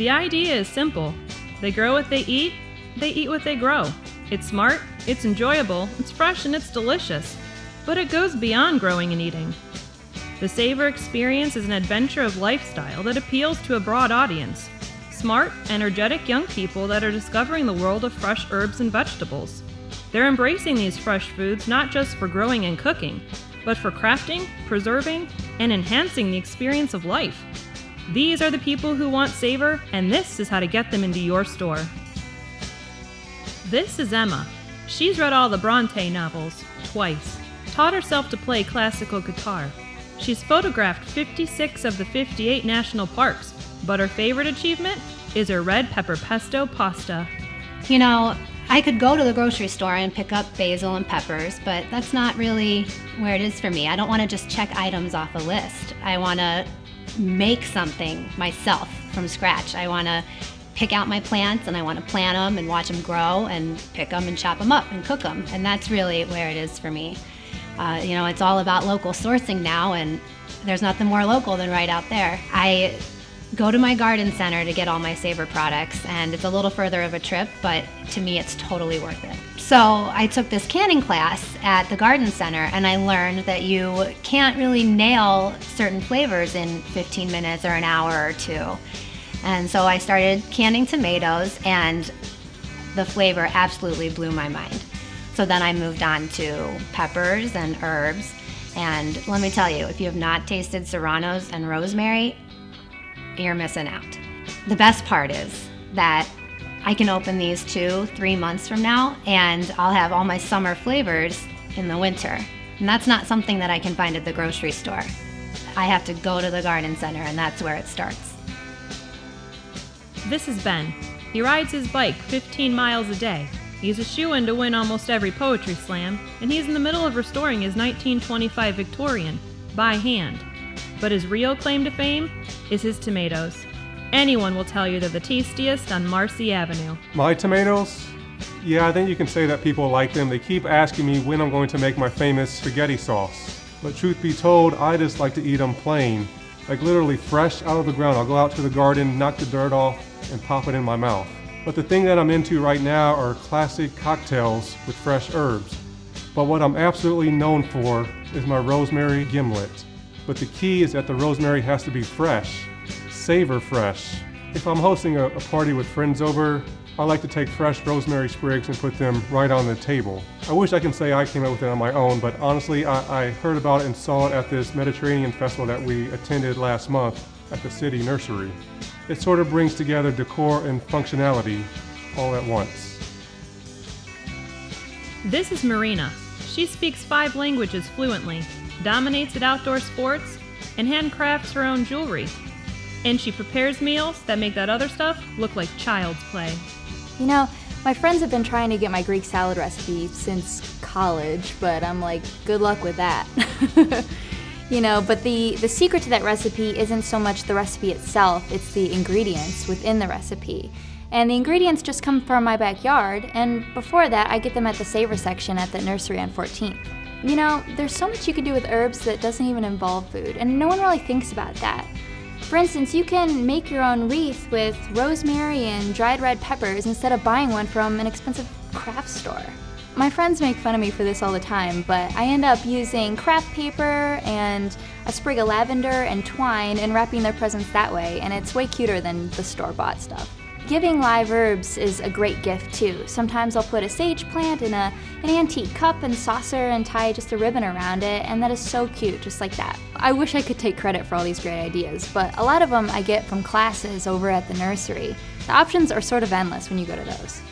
The idea is simple. They grow what they eat what they grow. It's smart, it's enjoyable, it's fresh, and it's delicious. But it goes beyond growing and eating. The Savor experience is an adventure of lifestyle that appeals to a broad audience. Smart, energetic young people that are discovering the world of fresh herbs and vegetables. They're embracing these fresh foods not just for growing and cooking, but for crafting, preserving, and enhancing the experience of life. These are the people who want Savor, and this is how to get them into your store. This is Emma. She's read all the Bronte novels, twice, taught herself to play classical guitar. She's photographed 56 of the 58 national parks, but her favorite achievement is her red pepper pesto pasta. You know, I could go to the grocery store and pick up basil and peppers, but that's not really where it is for me. I don't want to just check items off a list. I want to make something myself from scratch. I want to pick out my plants and I want to plant them and watch them grow and pick them and chop them up and cook them. And that's really where it is for me. It's all about local sourcing now, and there's nothing more local than right out there. I go to my garden center to get all my Savor products, and it's a little further of a trip, but to me it's totally worth it. So I took this canning class at the garden center, and I learned that you can't really nail certain flavors in 15 minutes or an hour or two. And so I started canning tomatoes, and the flavor absolutely blew my mind. So then I moved on to peppers and herbs, and let me tell you, if you have not tasted serranos and rosemary, you're missing out. The best part is that I can open these 2-3 months from now, and I'll have all my summer flavors in the winter. And that's not something that I can find at the grocery store. I have to go to the garden center, and that's where it starts. This is Ben. He rides his bike 15 miles a day. He's a shoo-in to win almost every poetry slam, and he's in the middle of restoring his 1925 Victorian, by hand. But his real claim to fame is his tomatoes. Anyone will tell you they're the tastiest on Marcy Avenue. My tomatoes? Yeah, I think you can say that people like them. They keep asking me when I'm going to make my famous spaghetti sauce. But truth be told, I just like to eat them plain. Like literally fresh out of the ground. I'll go out to the garden, knock the dirt off, and pop it in my mouth. But the thing that I'm into right now are classic cocktails with fresh herbs. But what I'm absolutely known for is my rosemary gimlet. But the key is that the rosemary has to be fresh, Savor fresh. If I'm hosting a party with friends over, I like to take fresh rosemary sprigs and put them right on the table. I wish I can say I came up with it on my own, but honestly, I heard about it and saw it at this Mediterranean festival that we attended last month at the city nursery. It sort of brings together decor and functionality all at once. This is Marina. She speaks 5 languages fluently, dominates at outdoor sports, and handcrafts her own jewelry. And she prepares meals that make that other stuff look like child's play. You know, my friends have been trying to get my Greek salad recipe since college, but I'm like, good luck with that. But the secret to that recipe isn't so much the recipe itself, it's the ingredients within the recipe. And the ingredients just come from my backyard, and before that, I get them at the Savor section at the nursery on 14th. You know, there's so much you can do with herbs that doesn't even involve food, and no one really thinks about that. For instance, you can make your own wreath with rosemary and dried red peppers instead of buying one from an expensive craft store. My friends make fun of me for this all the time, but I end up using craft paper and a sprig of lavender and twine and wrapping their presents that way, and it's way cuter than the store-bought stuff. Giving live herbs is a great gift too. Sometimes I'll put a sage plant in an antique cup and saucer and tie just a ribbon around it, and that is so cute, just like that. I wish I could take credit for all these great ideas, but a lot of them I get from classes over at the nursery. The options are sort of endless when you go to those.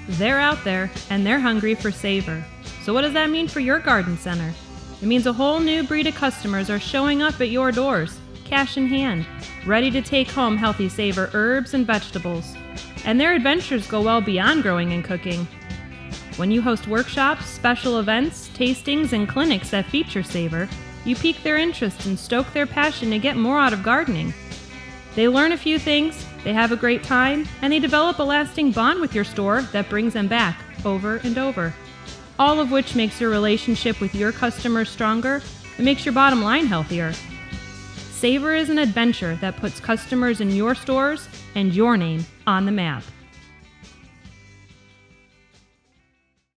They're out there, and they're hungry for Savor. So what does that mean for your garden center? It means a whole new breed of customers are showing up at your doors, cash in hand, ready to take home healthy Savor herbs and vegetables. And their adventures go well beyond growing and cooking. When you host workshops, special events, tastings, and clinics that feature Savor, you pique their interest and stoke their passion to get more out of gardening. They learn a few things, they have a great time, and they develop a lasting bond with your store that brings them back over and over. All of which makes your relationship with your customers stronger and makes your bottom line healthier. Savor is an adventure that puts customers in your stores and your name on the map.